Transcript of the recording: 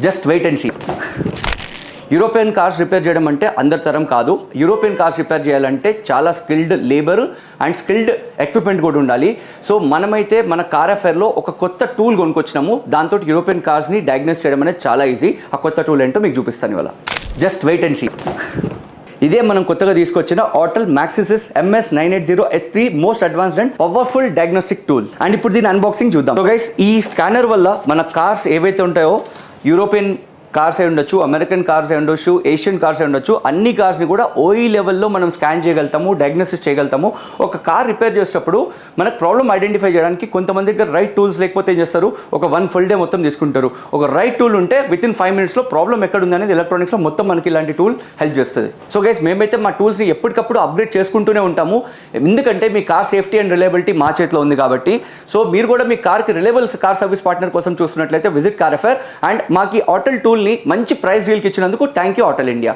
Just wait and see. European cars repair చేయడం అంటే అందరి తరం కాదు. యూరోపియన్ కార్స్ రిపేర్ చేయాలంటే చాలా skilled labour and skilled equipment కూడా ఉండాలి. సో మనమైతే మన కార్ అఫేర్లో ఒక కొత్త టూల్ కొనుక్కొచ్చినాము. దాంతో యూరోపియన్ కార్స్ని డయాగ్నోస్ చేయడం అనేది చాలా ఈజీ. ఆ కొత్త టూల్ ఏంటో మీకు చూపిస్తాను ఇవాళ. Just wait and see. ఇదే మనం కొత్తగా తీసుకొచ్చిన Autel MaxiSys MS980S3 most advanced and powerful diagnostic tool. And ఇప్పుడు దీని అన్బాక్సింగ్ చూద్దాం. సో గైస్, ఈ స్కానర్ వల్ల మన కార్స్ ఏవైతే ఉంటాయో యూరోపియన్ కార్స్ అయి ఉండొచ్చు, అమెరికన్ కార్స్ అయి ఉండొచ్చు, ఏషియన్ కార్స్ అయి ఉండొచ్చు, అన్ని కార్స్ని కూడా ఓఈ లెవెల్లో మనం స్కాన్ చేయగలుగుతాము, డయాగ్నోసిస్ చేయగలుగుతాము. ఒక కార్ రిపేర్ చేసేటప్పుడు మనకు ప్రాబ్లమ్ ఐడెంటిఫై చేయడానికి కొంతమంది దగ్గర రైట్ టూల్స్ లేకపోతే ఏం చేస్తారు, ఒక 1 full day మొత్తం తీసుకుంటారు. ఒక రైట్ టూల్ ఉంటే వితిన్ 5 minutesలో ప్రాబ్లమ్ ఎక్కడ ఉంది అనేది ఎలక్ట్రానిక్స్లో మొత్తం మనకి ఇలాంటి టూల్ హెల్ప్ చేస్తుంది. సో గైస్, మేమైతే మా టూల్స్ని ఎప్పటికప్పుడు అప్గ్రేడ్ చేసుకుంటూనే ఉంటాము. ఎందుకంటే మీ కార్ సేఫ్టీ అండ్ రిలయబిలిటీ మా చేతిలో ఉంది కాబట్టి. సో మీరు కూడా మీ కార్కి రిలయబుల్ కార్ సర్వీస్ పార్ట్నర్ కోసం చూస్తున్నట్లయితే విజిట్ కార్ అఫేర్. అండ్ మాకు ఆటల్ టూల్ని మంచి ప్రైస్ డీల్కి ఇచ్చినందుకు థ్యాంక్ యూ ఆటల్ ఇండియా.